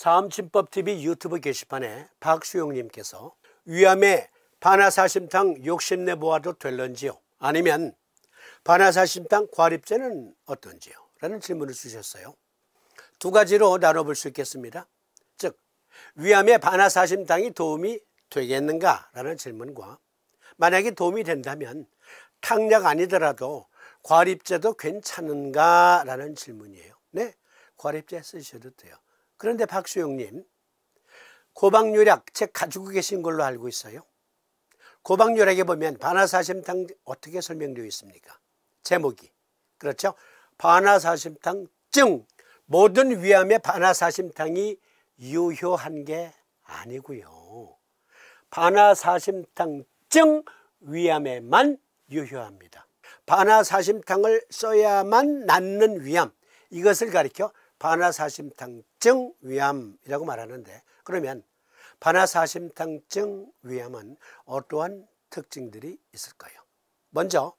사암침법TV 유튜브 게시판에 박수용님께서 위암에 반화사심탕 욕심내 보아도 될런지요? 아니면 반화사심탕 과립제는 어떤지요? 라는 질문을 주셨어요. 두 가지로 나눠볼 수 있겠습니다. 즉 위암에 반화사심탕이 도움이 되겠는가? 라는 질문과 만약에 도움이 된다면 탕약 아니더라도 과립제도 괜찮은가? 라는 질문이에요. 네, 과립제 쓰셔도 돼요. 그런데 박수용님, 고방요약 책 가지고 계신 걸로 알고 있어요. 고방요약에 보면 반화사심탕 어떻게 설명되어 있습니까? 제목이 그렇죠. 반화사심탕증, 모든 위암에 반화사심탕이 유효한 게 아니고요. 반화사심탕증 위암에만 유효합니다. 반화사심탕을 써야만 낫는 위암, 이것을 가리켜 반화사심탕증 위암이라고 말하는데, 그러면 반화사심탕증 위암은 어떠한 특징들이 있을까요? 먼저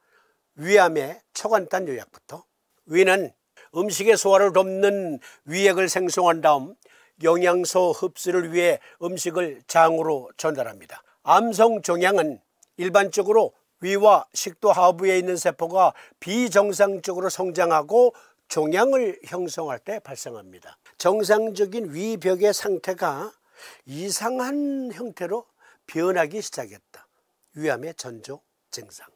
위암의 초간단 요약부터. 위는 음식의 소화를 돕는 위액을 생성한 다음 영양소 흡수를 위해 음식을 장으로 전달합니다. 암성종양은 일반적으로 위와 식도 하부에 있는 세포가 비정상적으로 성장하고 종양을 형성할 때 발생합니다. 정상적인 위벽의 상태가 이상한 형태로 변하기 시작했다. 위암의 전조 증상.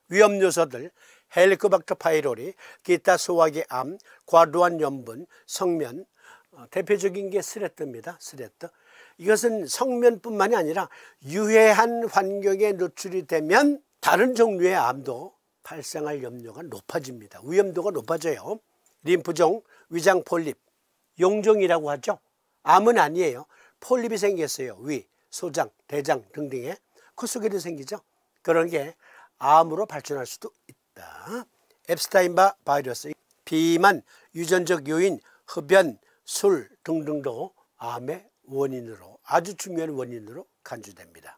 위험 요소들 헬리코박터 파이로리, 기타 소화기 암, 과도한 염분, 성면, 대표적인 게 스레트입니다. 스레트. 이것은 성면뿐만이 아니라 유해한 환경에 노출이 되면 다른 종류의 암도 발생할 염려가 높아집니다. 위험도가 높아져요. 림프종, 위장 폴립, 용종이라고 하죠. 암은 아니에요. 폴립이 생겼어요. 위, 소장, 대장 등등에 코 속에도 생기죠. 그런 게 암으로 발전할 수도 있다. 앱스타인바 바이러스, 비만, 유전적 요인, 흡연, 술 등등도 암의 원인으로, 아주 중요한 원인으로 간주됩니다.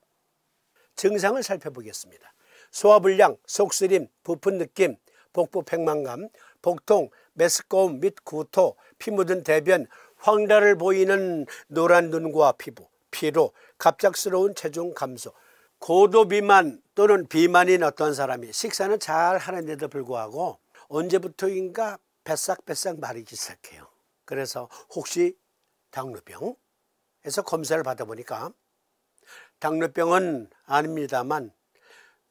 증상을 살펴보겠습니다. 소화불량, 속쓰림, 부푼 느낌, 복부 팽만감, 복통, 메스꺼움 및 구토, 피 묻은 대변, 황달을 보이는 노란 눈과 피부, 피로, 갑작스러운 체중 감소, 고도 비만 또는 비만인 어떤 사람이 식사는 잘 하는데도 불구하고 언제부터인가 뱃싹뱃싹 마르기 시작해요. 그래서 혹시 당뇨병? 해서 검사를 받아보니까 당뇨병은 아닙니다만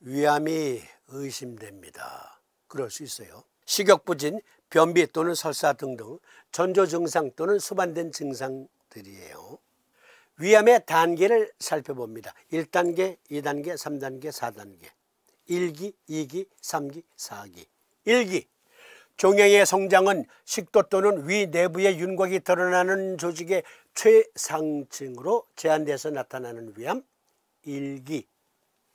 위암이 의심됩니다. 그럴 수 있어요. 식욕부진, 변비 또는 설사 등등 전조 증상 또는 수반된 증상들이에요. 위암의 단계를 살펴봅니다. 1단계, 2단계, 3단계, 4단계. 1기, 2기, 3기, 4기. 1기. 종양의 성장은 식도 또는 위 내부에 윤곽이 드러나는 조직의 최상층으로 제한돼서 나타나는 위암. 1기.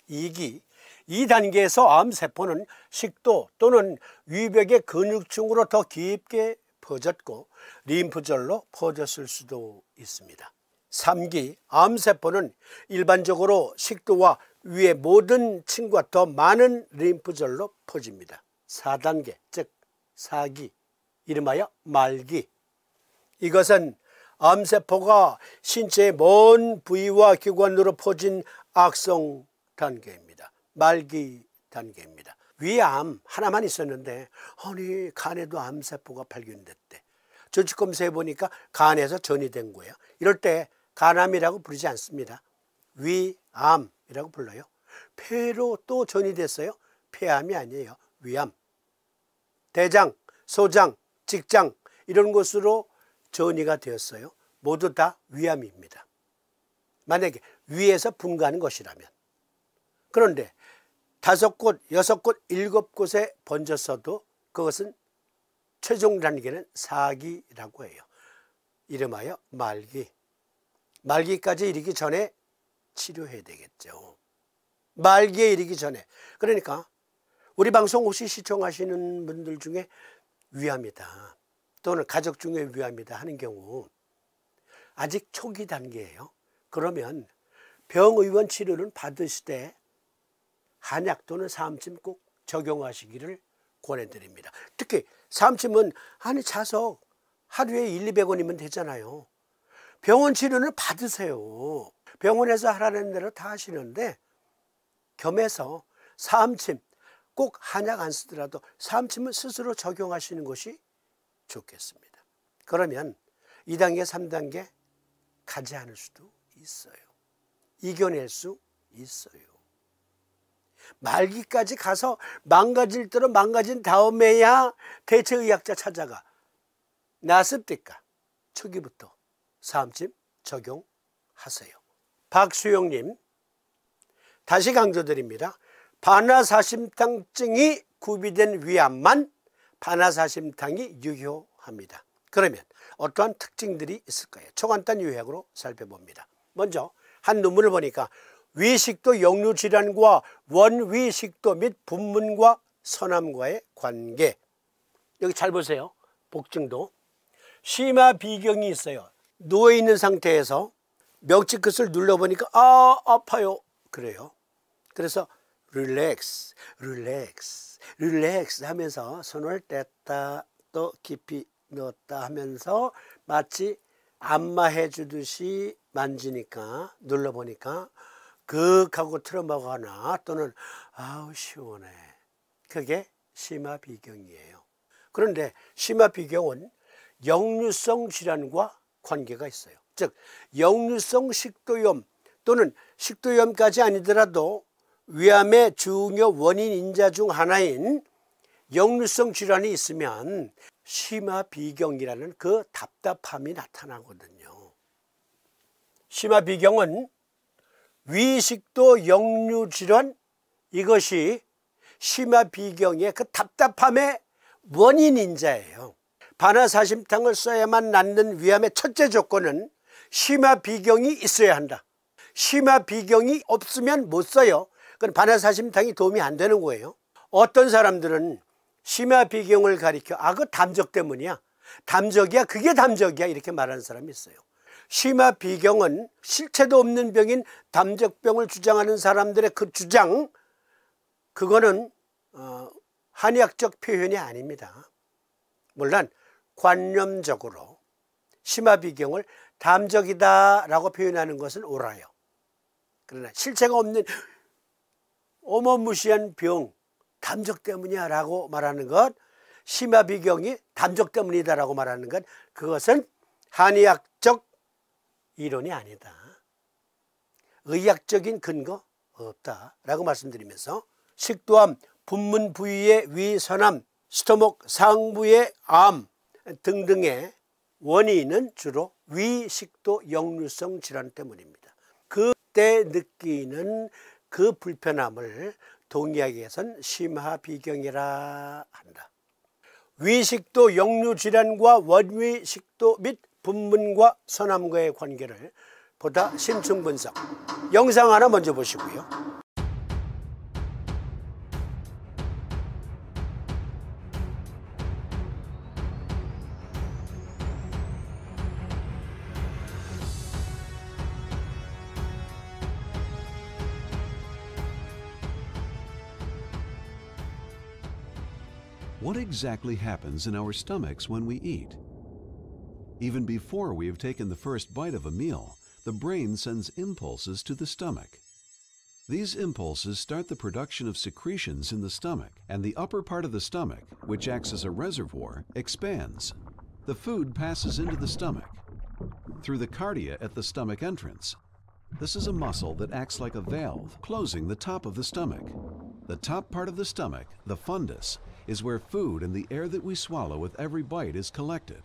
2기. 2단계에서 암세포는 식도 또는 위벽의 근육층으로 더 깊게 퍼졌고 림프절로 퍼졌을 수도 있습니다. 3기 암세포는 일반적으로 식도와 위의 모든 층과 더 많은 림프절로 퍼집니다. 4단계 즉 4기 이름하여 말기. 이것은 암세포가 신체의 먼 부위와 기관으로 퍼진 악성 단계입니다. 말기 단계입니다. 위암 하나만 있었는데 아니 간에도 암세포가 발견됐대. 조직 검사해 보니까 간에서 전이 된 거예요. 이럴 때 간암이라고 부르지 않습니다. 위암이라고 불러요. 폐로 또 전이 됐어요. 폐암이 아니에요. 위암. 대장, 소장, 직장 이런 곳으로 전이가 되었어요. 모두 다 위암입니다. 만약에 위에서 분가하는 것이라면. 그런데 5곳, 6곳, 7곳에 번졌어도 그것은 최종 단계는 4기라고 해요. 이름하여 말기. 말기까지 이르기 전에 치료해야 되겠죠. 말기에 이르기 전에. 그러니까 우리 방송 혹시 시청하시는 분들 중에 위암이다 또는 가족 중에 위암이다 하는 경우 아직 초기 단계예요. 그러면 병의원 치료를 받으시되 한약 또는 사암침 꼭 적용하시기를 권해드립니다. 특히 사암침은 아니 자석 하루에 100~200원이면 되잖아요. 병원 치료는 받으세요. 병원에서 하라는 대로 다 하시는데 겸해서 사암침, 꼭 한약 안 쓰더라도 사암침을 스스로 적용하시는 것이 좋겠습니다. 그러면 2단계, 3단계 가지 않을 수도 있어요. 이겨낼 수 있어요. 말기까지 가서 망가질 대로 망가진 다음에야 대체의학자 찾아가. 나습니까? 초기부터 사암침 적용하세요. 박수영님, 다시 강조드립니다. 반화사심탕증이 구비된 위암만 반화사심탕이 유효합니다. 그러면 어떠한 특징들이 있을까요? 초간단 요약으로 살펴봅니다. 먼저 한 논문을 보니까 위식도 역류질환과 원위식도 및 분문과 선암과의 관계. 여기 잘 보세요. 복증도 심화비경이 있어요. 누워있는 상태에서 명치 끝을 눌러보니까 아파요 그래요. 그래서 릴렉스 릴렉스 릴렉스 하면서 손을 뗐다 또 깊이 넣었다 하면서 마치 안마해 주듯이 만지니까 눌러보니까 극하고 트라우마거나 또는 아우 시원해. 그게 심화비경이에요. 그런데 심화비경은 역류성 질환과 관계가 있어요. 즉 역류성 식도염 또는 식도염까지 아니더라도 위암의 중요 원인 인자 중 하나인 역류성 질환이 있으면 심화비경이라는 그 답답함이 나타나거든요. 심화비경은 위식도 역류 질환, 이것이 심화비경의 그 답답함의 원인 인자예요. 반화사심탕을 써야만 낫는 위암의 첫째 조건은 심화비경이 있어야 한다. 심화비경이 없으면 못 써요. 그건 반화사심탕이 도움이 안 되는 거예요. 어떤 사람들은 심화비경을 가리켜 그 담적 때문이야. 담적이야. 그게 담적이야. 이렇게 말하는 사람이 있어요. 심화비경은 실체도 없는 병인 담적병을 주장하는 사람들의 그 주장, 그거는 한의학적 표현이 아닙니다. 물론 관념적으로 심화비경을 담적이다라고 표현하는 것은 옳아요. 그러나 실체가 없는 어마무시한 병, 담적 때문이야 라고 말하는 것, 심화비경이 담적 때문이다 라고 말하는 것, 그것은 한의학적 이론이 아니다. 의학적인 근거 없다 라고 말씀드리면서 식도암, 분문 부위의 위선암, 스토목 상부의 암 등등의 원인은 주로 위식도 역류성 질환 때문입니다. 그때 느끼는 그 불편함을 동의학에서는 심화비경이라 한다. 위식도 역류 질환과 원위식도 및 분문과 선암과의 관계를 보다 심층 분석. 영상 하나 먼저 보시고요. What exactly happens in our stomachs when we eat? Even before we have taken the first bite of a meal, the brain sends impulses to the stomach. These impulses start the production of secretions in the stomach, and the upper part of the stomach, which acts as a reservoir, expands. The food passes into the stomach through the cardia at the stomach entrance. This is a muscle that acts like a valve, closing the top of the stomach. The top part of the stomach, the fundus, is where food and the air that we swallow with every bite is collected.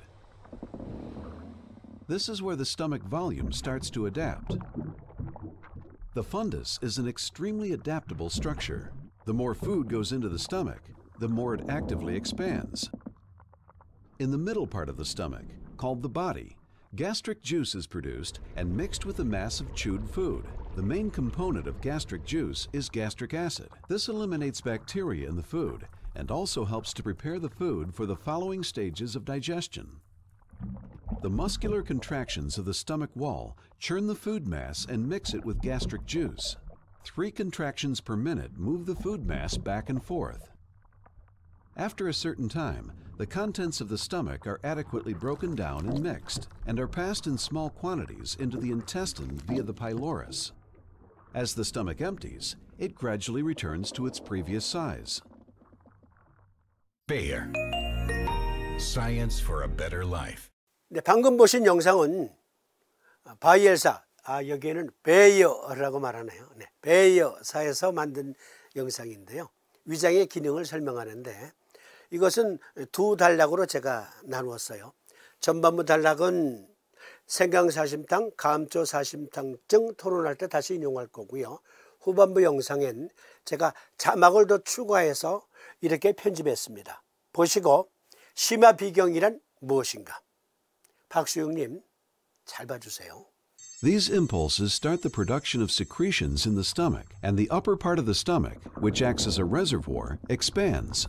This is where the stomach volume starts to adapt. The fundus is an extremely adaptable structure. The more food goes into the stomach, the more it actively expands. In the middle part of the stomach, called the body, gastric juice is produced and mixed with the mass of chewed food. The main component of gastric juice is gastric acid. This eliminates bacteria in the food and also helps to prepare the food for the following stages of digestion. The muscular contractions of the stomach wall churn the food mass and mix it with gastric juice. 3 contractions per minute move the food mass back and forth. After a certain time, the contents of the stomach are adequately broken down and mixed, and are passed in small quantities into the intestine via the pylorus. As the stomach empties, it gradually returns to its previous size. Bayer. Science for a better life. 네, 방금 보신 영상은 바이엘사, 여기에는 베이어라고 말하네요. 네, 베이어사에서 만든 영상인데요. 위장의 기능을 설명하는데 이것은 두 단락으로 제가 나누었어요. 전반부 단락은 생강사심탕, 감초사심탕증 토론할 때 다시 인용할 거고요. 후반부 영상엔 제가 자막을 더 추가해서 이렇게 편집했습니다. 보시고 심화비경이란 무엇인가? 박수영님 잘 봐주세요. These impulses start the production of secretions in the stomach, and the upper part of the stomach, which acts as a reservoir, expands.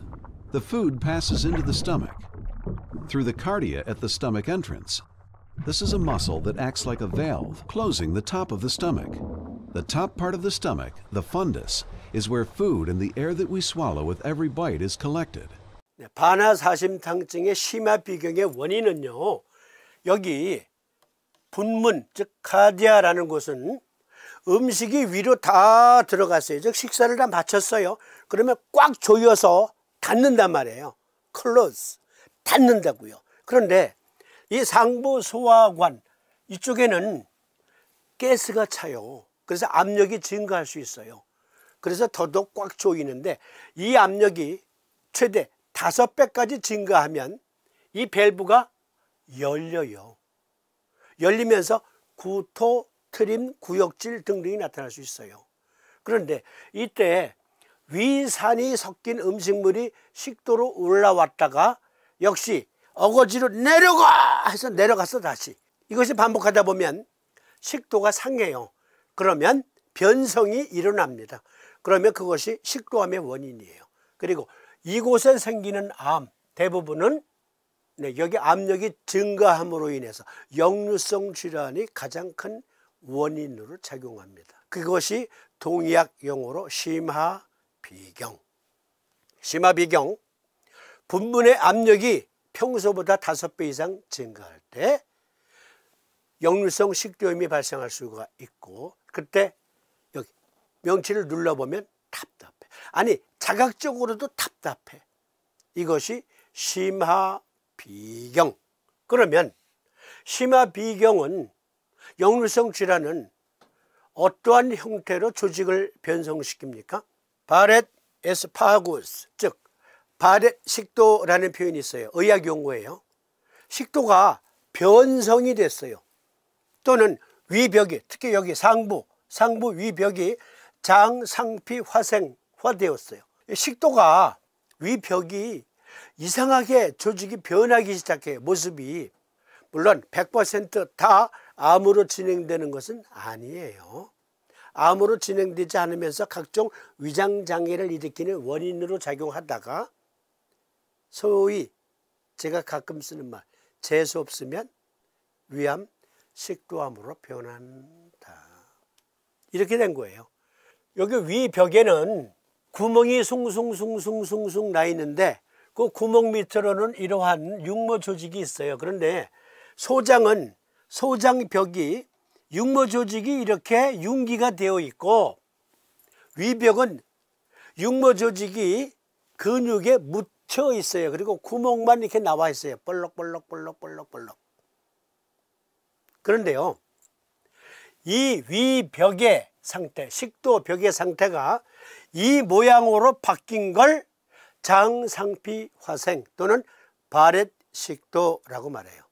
The food passes into the stomach through the cardia at the stomach entrance. This is a muscle that acts like a valve, closing the top of the stomach. The top part of the stomach, the fundus, is where food and the air that we swallow with every bite is collected. 네, 반화사심탕증의 심화비경의 원인은요, 여기 분문, 즉 카디아라는 곳은 음식이 위로 다 들어갔어요. 즉 식사를 다 마쳤어요. 그러면 꽉 조여서 닫는단 말이에요. 클로즈, 닫는다고요. 그런데 이 상부 소화관 이쪽에는 가스가 차요. 그래서 압력이 증가할 수 있어요. 그래서 더더욱 꽉 조이는데 이 압력이 최대 5배까지 증가하면 이 밸브가 열려요. 열리면서 구토, 트림, 구역질 등등이 나타날 수 있어요. 그런데 이때 위산이 섞인 음식물이 식도로 올라왔다가 역시 어거지로 내려가 해서 내려가서 다시 이것이 반복하다 보면 식도가 상해요. 그러면 변성이 일어납니다. 그러면 그것이 식도암의 원인이에요. 그리고 이곳에 생기는 암 대부분은 여기 압력이 증가함으로 인해서 역류성 질환이 가장 큰 원인으로 작용합니다. 그것이 동의학 용어로 심화비경. 심화비경, 분문의 압력이 평소보다 5배 이상 증가할 때 역류성 식도염이 발생할 수가 있고, 그때 여기 명치를 눌러보면 답답해. 아니 자각적으로도 답답해. 이것이 심화비경. 그러면 심화비경은 역류성 질환은 어떠한 형태로 조직을 변성시킵니까? 바렛 에스파구스, 즉 바렛 식도라는 표현이 있어요. 의학 용어예요. 식도가 변성이 됐어요. 또는 위벽이, 특히 여기 상부 위벽이 장상피화생화되었어요. 식도가 위벽이 이상하게 조직이 변하기 시작해요. 모습이. 물론 100% 다 암으로 진행되는 것은 아니에요. 암으로 진행되지 않으면서 각종 위장장애를 일으키는 원인으로 작용하다가 소위 제가 가끔 쓰는 말, 재수 없으면 위암, 식도암으로 변한다. 이렇게 된 거예요. 여기 위벽에는 구멍이 숭숭숭숭숭숭 나 있는데 그 구멍 밑으로는 이러한 육모 조직이 있어요. 그런데 소장은 소장벽이 육모 조직이 이렇게 융기가 되어 있고 위벽은 육모 조직이 근육에 묻혀 있어요. 그리고 구멍만 이렇게 나와 있어요. 볼록볼록볼록볼록볼록. 그런데요, 이 위벽의 상태, 식도벽의 상태가 이 모양으로 바뀐 걸 장상피화생 또는 바렛 식도라고 말해요.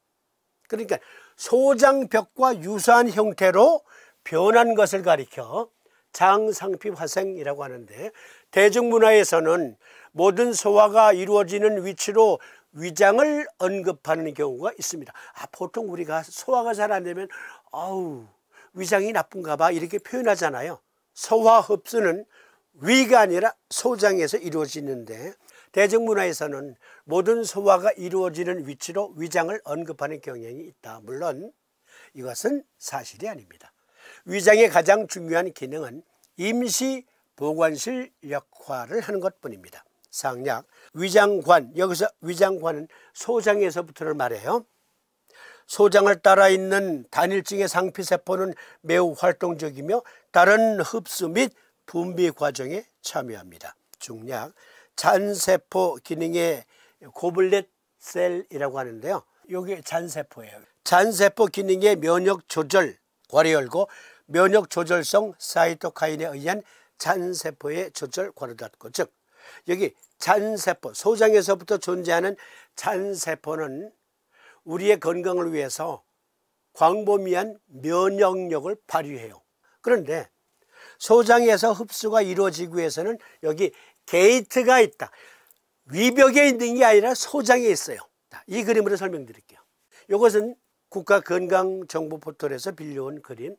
그러니까 소장벽과 유사한 형태로 변한 것을 가리켜 장상피화생이라고 하는데, 대중문화에서는 모든 소화가 이루어지는 위치로 위장을 언급하는 경우가 있습니다. 보통 우리가 소화가 잘 안 되면 아우 위장이 나쁜가 봐 이렇게 표현하잖아요. 소화 흡수는 위가 아니라 소장에서 이루어지는데 대중문화에서는 모든 소화가 이루어지는 위치로 위장을 언급하는 경향이 있다. 물론 이것은 사실이 아닙니다. 위장의 가장 중요한 기능은 임시 보관실 역할을 하는 것뿐입니다. 상약. 위장관, 여기서 위장관은 소장에서부터를 말해요. 소장을 따라 있는 단일층의 상피세포는 매우 활동적이며 다른 흡수 및 분비 과정에 참여합니다. 중약. 잔세포 기능의 고블렛 셀이라고 하는데요. 이게 잔세포예요. 잔세포 기능의 면역 조절, 괄호 열고 면역 조절성 사이토카인에 의한 잔세포의 조절, 괄호 닫고. 즉 여기 잔세포, 소장에서부터 존재하는 잔세포는 우리의 건강을 위해서 광범위한 면역력을 발휘해요. 그런데 소장에서 흡수가 이루어지기 위해서는 여기 게이트가 있다. 위벽에 있는 게 아니라 소장에 있어요. 이 그림으로 설명드릴게요. 이것은 국가건강정보포털에서 빌려온 그림,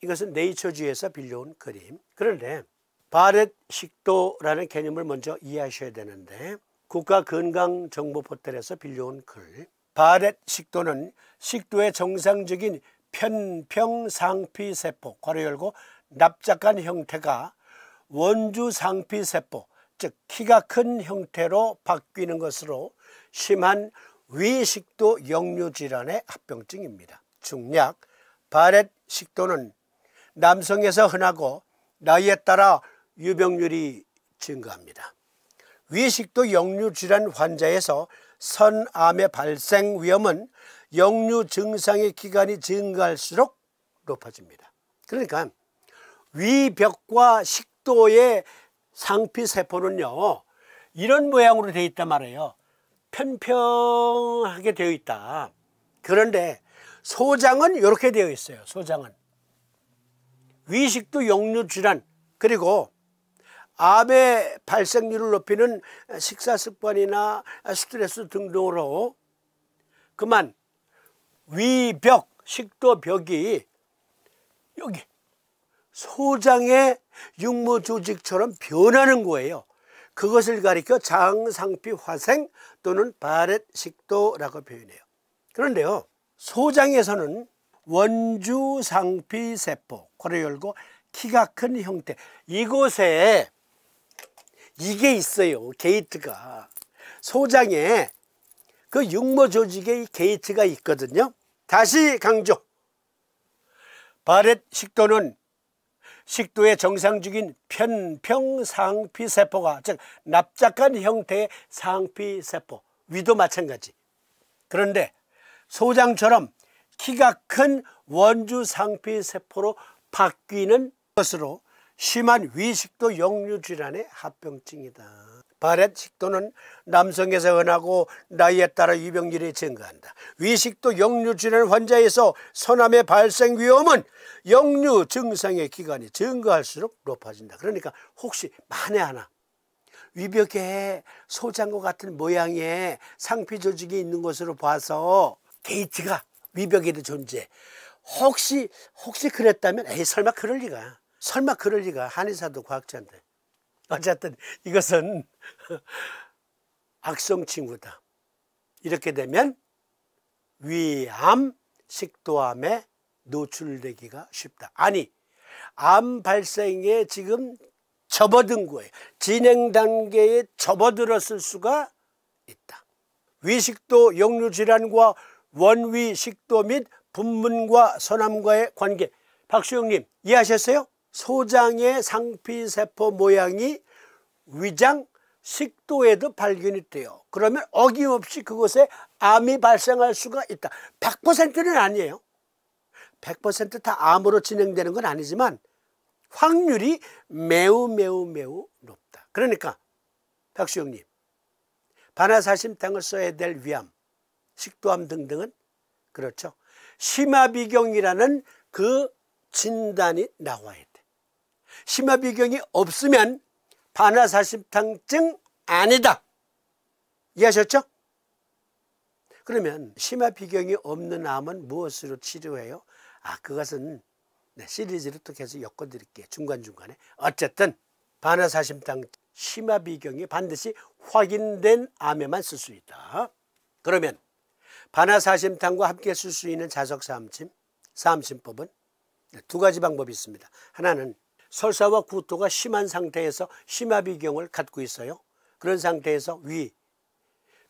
이것은 네이처지에서 빌려온 그림. 그런데 바렛 식도라는 개념을 먼저 이해하셔야 되는데, 국가건강정보포털에서 빌려온 글, 바렛 식도는 식도의 정상적인 편평상피세포, 괄호 열고 납작한 형태가 원주상피세포, 즉 키가 큰 형태로 바뀌는 것으로 심한 위식도 역류질환의 합병증입니다. 중약. 바렛 식도는 남성에서 흔하고 나이에 따라 유병률이 증가합니다. 위식도 역류질환 환자에서 선암의 발생 위험은 역류 증상의 기간이 증가할수록 높아집니다. 그러니까 위벽과 식도의 상피세포는요, 이런 모양으로 되어 있단 말이에요. 편평하게 되어 있다. 그런데 소장은 이렇게 되어 있어요. 소장은 위식도 역류질환, 그리고 암의 발생률을 높이는 식사습관이나 스트레스 등등으로 그만 위벽, 식도벽이 여기 소장의 육모조직처럼 변하는 거예요. 그것을 가리켜 장상피 화생 또는 바렛 식도라고 표현해요. 그런데요, 소장에서는 원주상피세포, 괄호 열고 키가 큰 형태, 이곳에 이게 있어요. 게이트가. 소장에 그 육모조직에 이 게이트가 있거든요. 다시 강조. 바렛 식도는 식도의 정상적인 편평상피세포가, 즉 납작한 형태의 상피세포, 위도 마찬가지. 그런데 소장처럼 키가 큰 원주상피세포로 바뀌는 것으로 심한 위식도 역류질환의 합병증이다. 바렛 식도는 남성에서 흔하고 나이에 따라 유병률이 증가한다. 위식도 역류질환 환자에서 선암의 발생 위험은 역류 증상의 기간이 증가할수록 높아진다. 그러니까 혹시 만에 하나 위벽에 소장과 같은 모양의 상피 조직이 있는 것으로 봐서 게이트가 위벽에도 존재해. 혹시 그랬다면 에이 설마 그럴 리가. 한의사도 과학자인데. 어쨌든 이것은 악성 징후다. 이렇게 되면 위암, 식도암에 노출되기가 쉽다. 아니, 암 발생에 지금 접어든 거예요. 진행 단계에 접어들었을 수가 있다. 위식도 역류질환과 원위식도 및 분문과 선암과의 관계. 박수영님 이해하셨어요? 소장의 상피세포 모양이 위장, 식도에도 발견이 돼요. 그러면 어김없이 그곳에 암이 발생할 수가 있다. 100%는 아니에요. 100% 다 암으로 진행되는 건 아니지만 확률이 매우 높다. 그러니까 박수영님, 반화사심탕을 써야 될 위암, 식도암 등등은 그렇죠. 심화비경이라는 그 진단이 나와야 돼. 심화비경이 없으면 반화사심탕증 아니다. 이해하셨죠? 그러면 심화비경이 없는 암은 무엇으로 치료해요? 그것은 시리즈로 또 계속 엮어드릴게요. 중간중간에. 어쨌든 반화사심탕 심화비경이 반드시 확인된 암에만 쓸 수 있다. 그러면 반화사심탕과 함께 쓸 수 있는 자석사암침, 사암침법은 두 가지 방법이 있습니다. 하나는 설사와 구토가 심한 상태에서 심화비경을 갖고 있어요. 그런 상태에서 위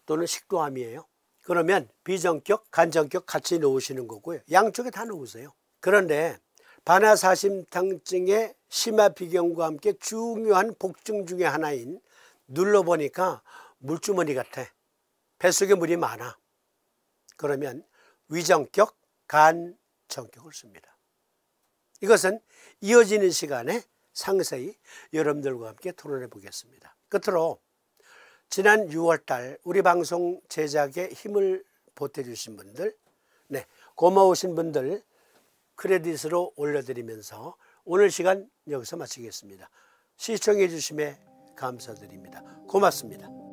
또는 식도암이에요. 그러면 비정격, 간정격 같이 놓으시는 거고요. 양쪽에 다 놓으세요. 그런데 반화사심탕증의 심화 비경과 함께 중요한 복증 중에 하나인 눌러보니까 물주머니 같아. 뱃속에 물이 많아. 그러면 위정격, 간정격을 씁니다. 이것은 이어지는 시간에 상세히 여러분들과 함께 토론해 보겠습니다. 끝으로 지난 6월달 우리 방송 제작에 힘을 보태주신 분들, 고마우신 분들 크레딧으로 올려드리면서 오늘 시간 여기서 마치겠습니다. 시청해 주심에 감사드립니다. 고맙습니다.